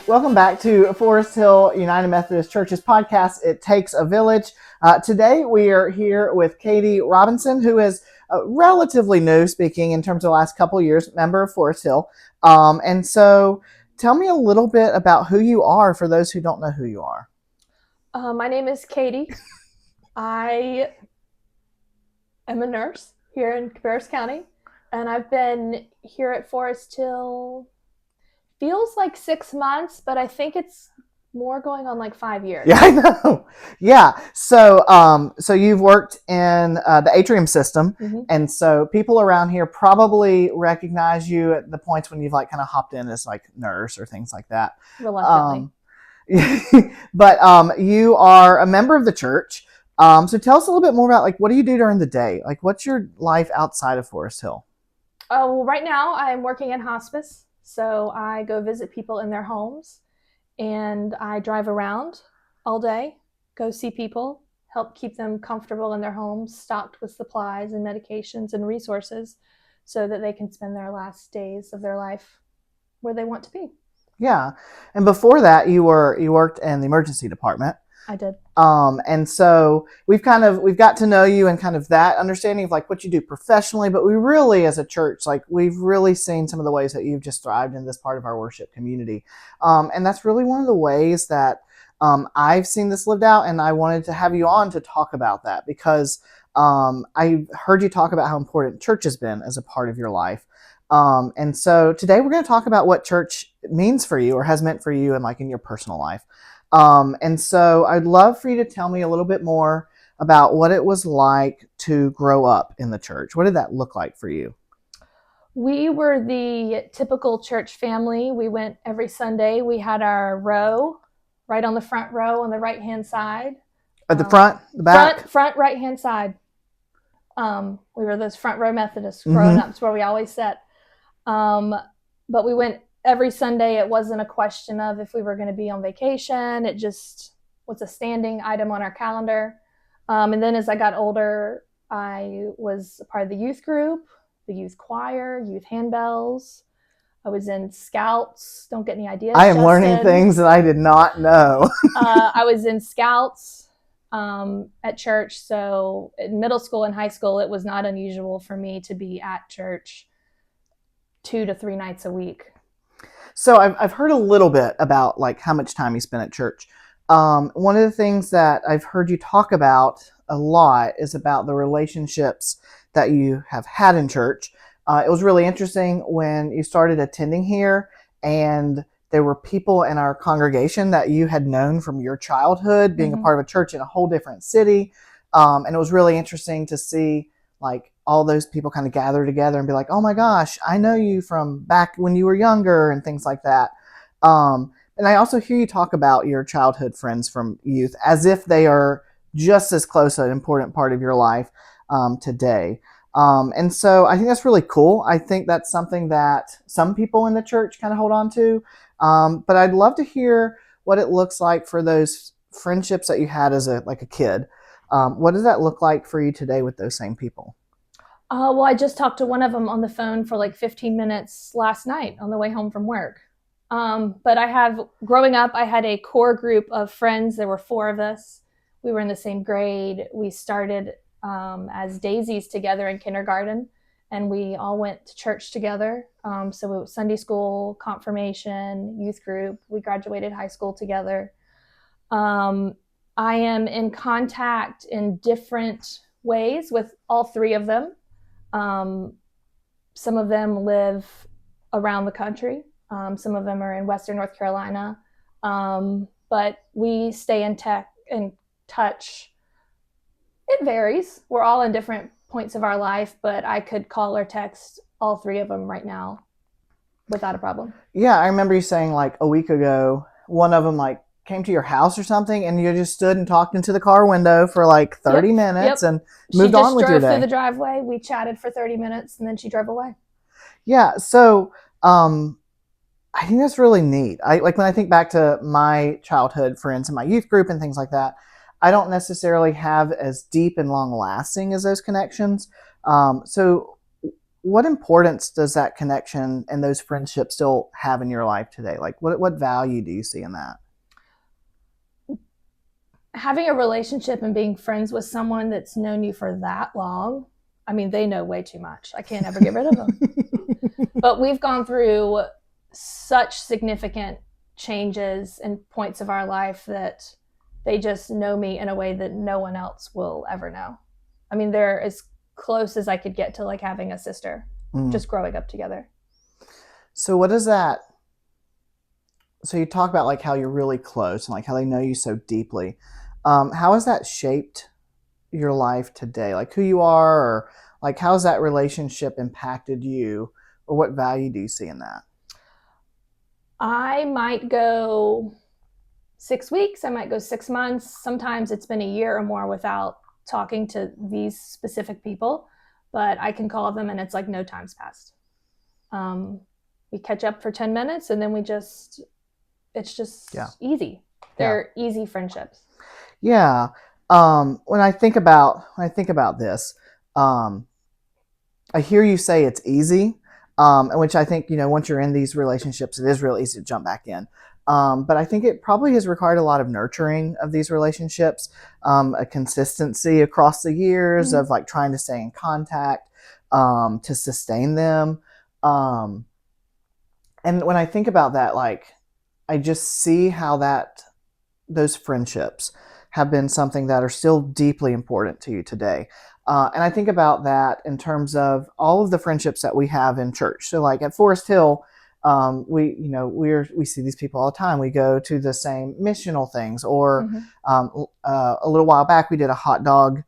Welcome back to Forest Hill United Methodist Church's podcast, It Takes a Village. Today we are here with Katie Robinson, who is relatively new, speaking in terms of the last couple of years, member of Forest Hill. And so tell me a little bit about who you are for those who don't know who you are. My name is Katie. I am a nurse here in Cabarrus County, and I've been here at Forest Hill, feels like 6 months, but I think it's more going on like 5 years. Yeah, I know. Yeah. So you've worked in the atrium system, and so people around here probably recognize you at the points when you've like kind of hopped in as like nurse or things like that. Reluctantly. But you are a member of the church. So tell us a little bit more about like what do you do during the day? Like what's your life outside of Forest Hill? Well, right now I'm working in hospice. So I go visit people in their homes, and I drive around all day, go see people, help keep them comfortable in their homes, stocked with supplies and medications and resources so that they can spend their last days of their life where they want to be. Yeah. And before that, you worked in the emergency department. I did. And so we've got to know you and kind of that understanding of like what you do professionally, but we really, as a church, like we've really seen some of the ways that you've just thrived in this part of our worship community. And that's really one of the ways that I've seen this lived out, and I wanted to have you on to talk about that because I heard you talk about how important church has been as a part of your life. And so today we're going to talk about what church means for you or has meant for you and like in your personal life. And so I'd love for you to tell me a little bit more about what it was like to grow up in the church. What did that look like for you? We were the typical church family. We went every Sunday. We had our row right on the front row on the right-hand side. At the front, the back? Front right-hand side. We were those front row Methodists growing up. It's where we always sat. But we went every Sunday. It wasn't a question of if we were going to be on vacation. It just was a standing item on our calendar. And then as I got older, I was a part of the youth group, the youth choir, youth handbells. I was in Scouts. Don't get any ideas, I am Justin. learning things that I did not know. I was in Scouts at church. So in middle school and high school, it was not unusual for me to be at church 2 to 3 nights a week. So I've heard a little bit about like how much time you spent at church. One of the things that I've heard you talk about a lot is about the relationships that you have had in church. It was really interesting when you started attending here and there were people in our congregation that you had known from your childhood being a part of a church in a whole different city. And it was really interesting to see like all those people kind of gather together and be like, oh my gosh, I know you from back when you were younger and things like that. And I also hear you talk about your childhood friends from youth as if they are just as close an important part of your life today. And so I think that's really cool. I think that's something that some people in the church kind of hold on to. But I'd love to hear what it looks like for those friendships that you had as a kid. What does that look like for you today with those same people? Well, I just talked to one of them on the phone for like 15 minutes last night on the way home from work. But growing up, I had a core group of friends. There were 4 of us. We were in the same grade. We started as daisies together in kindergarten, and we all went to church together. So it was Sunday school, confirmation, youth group. We graduated high school together. I am in contact in different ways with all 3 of them. Some of them live around the country. Some of them are in Western North Carolina. But we stay in touch. It varies. We're all in different points of our life, but I could call or text all 3 of them right now without a problem. Yeah, I remember you saying like a week ago, one of them like came to your house or something and you just stood and talked into the car window for like 30 minutes and moved on with your day. She just drove through the driveway. We chatted for 30 minutes and then she drove away. Yeah. So, I think that's really neat. When I think back to my childhood friends and my youth group and things like that, I don't necessarily have as deep and long lasting as those connections. So what importance does that connection and those friendships still have in your life today? Like, what value do you see in that? Having a relationship and being friends with someone that's known you for that long, I mean, they know way too much. I can't ever get rid of them. But we've gone through such significant changes and points of our life that they just know me in a way that no one else will ever know. I mean, they're as close as I could get to like having a sister, just growing up together. So what is that? So you talk about like how you're really close and like how they know you so deeply. How has that shaped your life today? Like who you are, or like how has that relationship impacted you, or what value do you see in that? I might go 6 weeks, I might go 6 months. Sometimes it's been a year or more without talking to these specific people, but I can call them and it's like no time's passed. We catch up for 10 minutes and then it's just easy. They're easy friendships. Yeah. When I think about this, I hear you say it's easy, which I think, once you're in these relationships, it is real easy to jump back in. But I think it probably has required a lot of nurturing of these relationships, a consistency across the years of like trying to stay in contact, to sustain them. And when I think about that, like, I just see how those friendships have been something that are still deeply important to you today. And I think about that in terms of all of the friendships that we have in church. So like at Forest Hill, we see these people all the time. We go to the same missional things, or a little while back we did a hot dog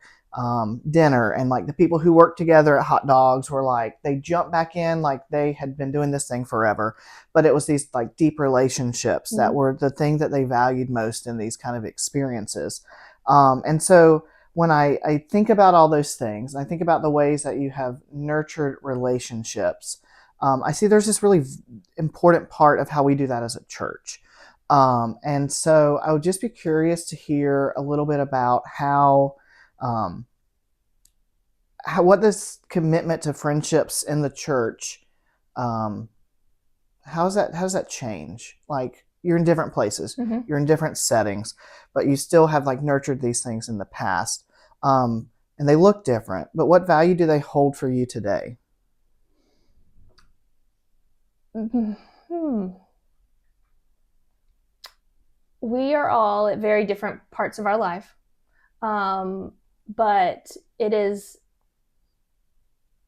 dinner, and like the people who worked together at Hot Dogs were like, they jumped back in like they had been doing this thing forever, but it was these like deep relationships that were the thing that they valued most in these kind of experiences. And so when I think about all those things, I think about the ways that you have nurtured relationships. I see there's this really important part of how we do that as a church. And so I would just be curious to hear a little bit about what this commitment to friendships in the church, how does that change? Like you're in different places, you're in different settings, but you still have like nurtured these things in the past, and they look different. But what value do they hold for you today? We are all at very different parts of our life, but it is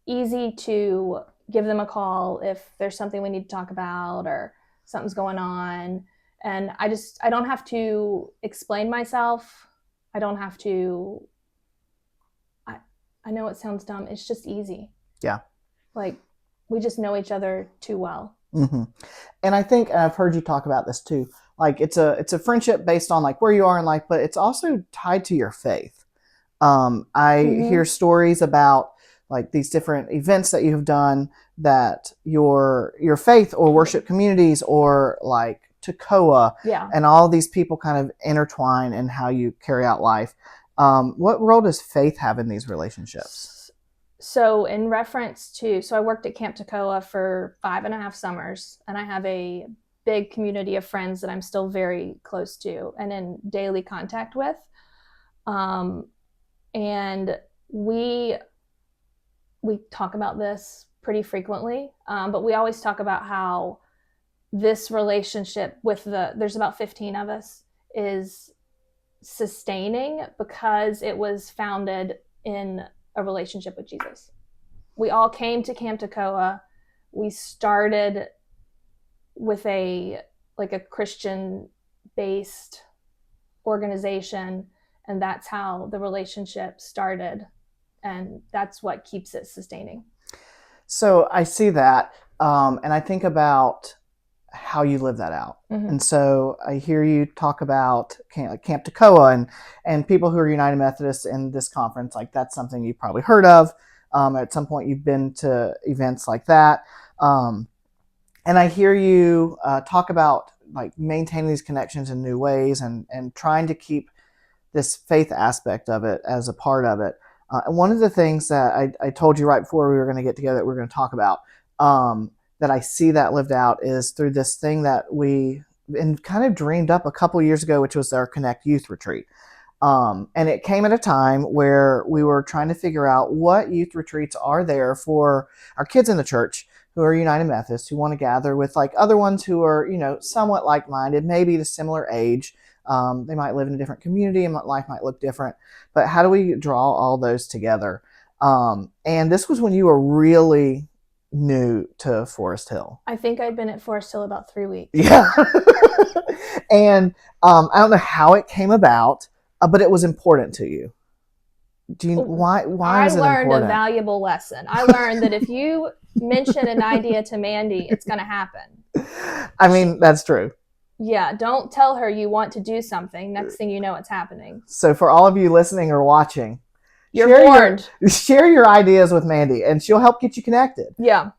easy to give them a call if there's something we need to talk about or something's going on. And I don't have to explain myself. I don't have to, I know it sounds dumb. It's just easy. Yeah. Like we just know each other too well. And I think, and I've heard you talk about this too, like it's a friendship based on like where you are in life, but it's also tied to your faith. I hear stories about like these different events that you have done that your faith or worship communities or like Tekoa and all these people kind of intertwine in how you carry out life. What role does faith have in these relationships? So in reference to, I worked at Camp Tekoa for 5.5 summers, and I have a big community of friends that I'm still very close to and in daily contact with. And we talk about this pretty frequently, but we always talk about how this relationship with there's about 15 of us, is sustaining because it was founded in a relationship with Jesus. We all came to Camp Tekoa. We started with a Christian based organization, and that's how the relationship started, and that's what keeps it sustaining. So I see that, and I think about how you live that out. And so I hear you talk about Camp Tekoa and people who are United Methodists in this conference. Like that's something you've probably heard of. At some point you've been to events like that. And I hear you talk about like maintaining these connections in new ways and trying to keep this faith aspect of it as a part of it. And one of the things that I told you right before we were going to get together that we're going to talk about, that I see that lived out is through this thing that we and kind of dreamed up a couple years ago, which was our Connect Youth Retreat. And it came at a time where we were trying to figure out what youth retreats are there for our kids in the church who are United Methodists, who want to gather with like other ones who are, somewhat like-minded, maybe the similar age. They might live in a different community and life might look different. But how do we draw all those together? And this was when you were really new to Forest Hill. I think I'd been at Forest Hill about 3 weeks. Yeah. And I don't know how it came about, but it was important to you. Why is it important? I learned a valuable lesson. I learned that if you mention an idea to Mandy, it's going to happen. I mean, that's true. Yeah, don't tell her you want to do something. Next thing you know, it's happening. So for all of you listening or watching, you're warned. Share your ideas with Mandy, and she'll help get you connected. Yeah.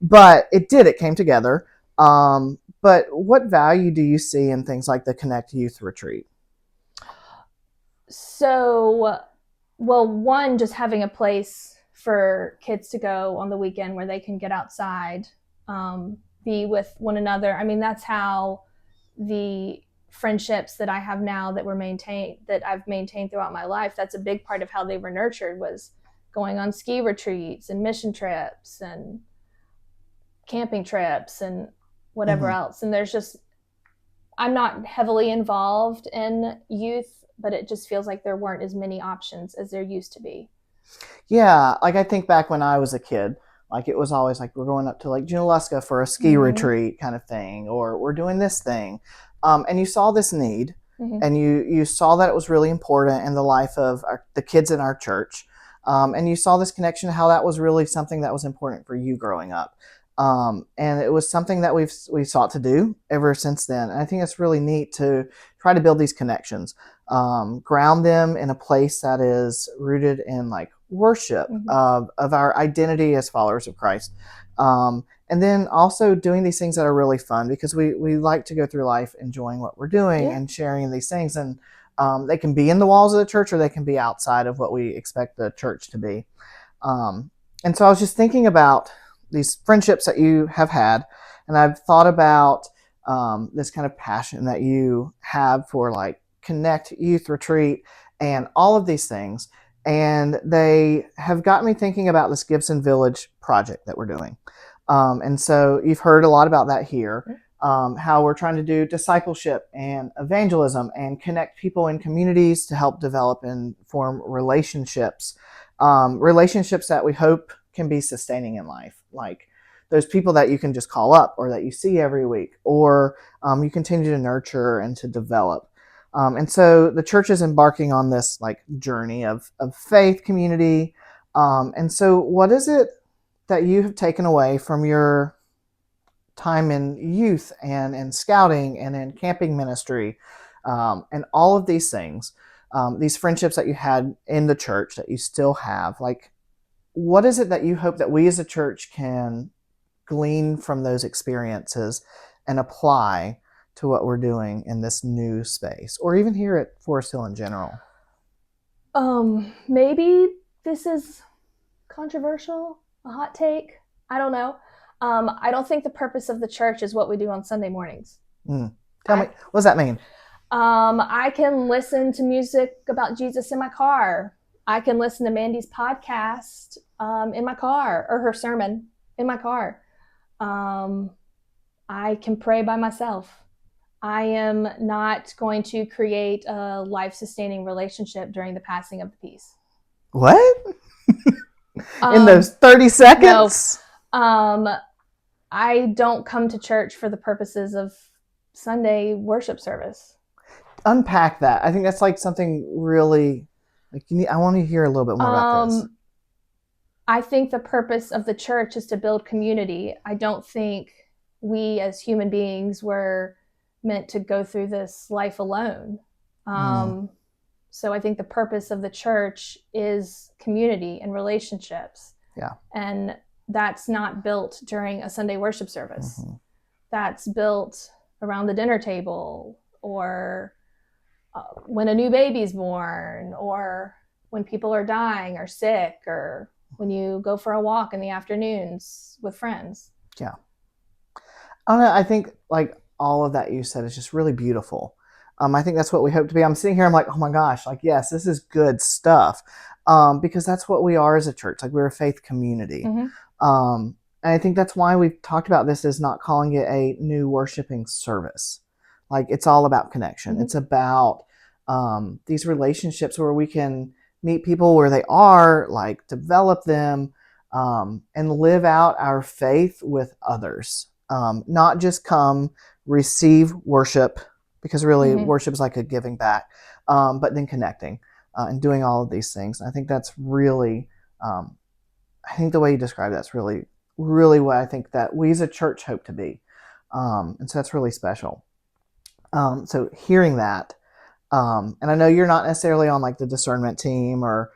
But it came together. But what value do you see in things like the Connect Youth Retreat? So, well, one, just having a place for kids to go on the weekend where they can get outside, be with one another. I mean, that's how the friendships that I have now that I've maintained throughout my life, that's a big part of how they were nurtured, was going on ski retreats and mission trips and camping trips and whatever else. And I'm not heavily involved in youth, but it just feels like there weren't as many options as there used to be. Yeah, like I think back when I was a kid, like it was always like we're going up to Lake Junaluska for a ski retreat kind of thing, or we're doing this thing. And you saw this need, and you saw that it was really important in the life of the kids in our church. And you saw this connection, how that was really something that was important for you growing up. And it was something that we've sought to do ever since then. And I think it's really neat to try to build these connections, ground them in a place that is rooted in like worship of our identity as followers of Christ. And then also doing these things that are really fun, because we like to go through life enjoying what we're doing and sharing these things. And they can be in the walls of the church, or they can be outside of what we expect the church to be. And so I was just thinking about these friendships that you have had, and I've thought about this kind of passion that you have for like Connect Youth Retreat and all of these things. And they have got me thinking about this Gibson Village project that we're doing. And so you've heard a lot about that here, how we're trying to do discipleship and evangelism and connect people in communities to help develop and form relationships, relationships that we hope can be sustaining in life. Like those people that you can just call up or that you see every week, or you continue to nurture and to develop. And so the church is embarking on this like journey of faith community. And so what is it that you have taken away from your time in youth and in scouting and in camping ministry, and all of these things, these friendships that you had in the church that you still have? Like, what is it that you hope that we as a church can glean from those experiences and apply to what we're doing in this new space, or even here at Forest Hill in general? Maybe this is controversial, a hot take. I don't know. I don't think the purpose of the church is what we do on Sunday mornings. Tell me, what does that mean? I can listen to music about Jesus in my car. I can listen to Mandy's podcast in my car, or her sermon in my car. I can pray by myself. I am not going to create a life-sustaining relationship during the passing of the peace. What? In those 30 seconds? No. I don't come to church for the purposes of Sunday worship service. Unpack that. I think that's like something really, like I want to hear a little bit more about this. I think the purpose of the church is to build community. I don't think we as human beings were meant to go through this life alone. So I think the purpose of the church is community and relationships. Yeah. And that's not built during a Sunday worship service. That's built around the dinner table, or when a new baby's born, or when people are dying or sick, or when you go for a walk in the afternoons with friends. Yeah. I don't know. I think like all of that you said is just really beautiful. I think that's what we hope to be. I'm sitting here, I'm like, oh my gosh, like, yes, this is good stuff. Because that's what we are as a church. Like, we're a faith community. And I think that's why we've talked about this as not calling it a new worshiping service. Like, it's all about connection. It's about these relationships where we can meet people where they are, like, develop them, and live out our faith with others. Not just come, receive worship, because really worship is like a giving back, but then connecting and doing all of these things. And I think that's really, I think the way you describe that's really, really what I think that we as a church hope to be. And so that's really special. So hearing that, and I know you're not necessarily on like the discernment team, or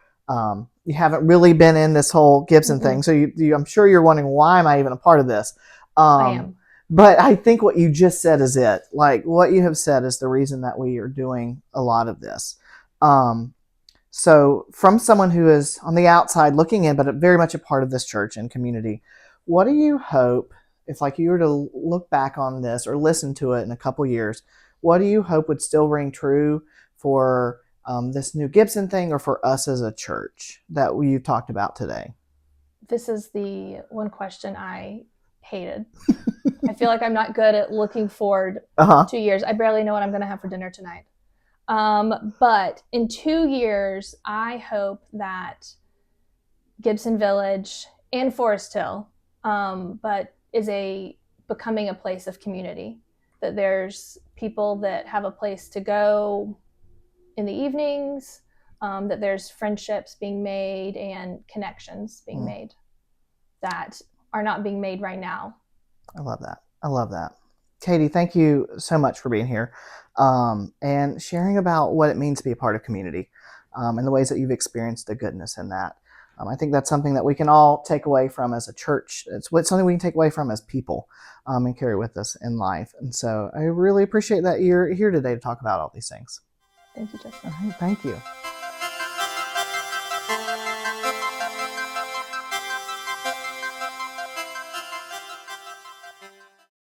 you haven't really been in this whole Gibson thing. So I'm sure you're wondering, why am I even a part of this? I am. But I think what you just said is it. Like, what you have said is the reason that we are doing a lot of this. So from someone who is on the outside looking in, but very much a part of this church and community, what do you hope, if like you were to look back on this or listen to it in a couple years, what do you hope would still ring true for this new Gibson thing, or for us as a church that you've talked about today? This is the one question I hated. I feel like I'm not good at looking forward 2 years. I barely know what I'm going to have for dinner tonight. But in 2 years, I hope that Gibson Village and Forest Hill, but is becoming a place of community. That there's people that have a place to go in the evenings, that there's friendships being made and connections being made that are not being made right now. I love that. I love that. Katie, thank you so much for being here and sharing about what it means to be a part of community, and the ways that you've experienced the goodness in that. I think that's something that we can all take away from as a church. It's something we can take away from as people, and carry with us in life. And so I really appreciate that you're here today to talk about all these things. Thank you, Justin. All right, thank you.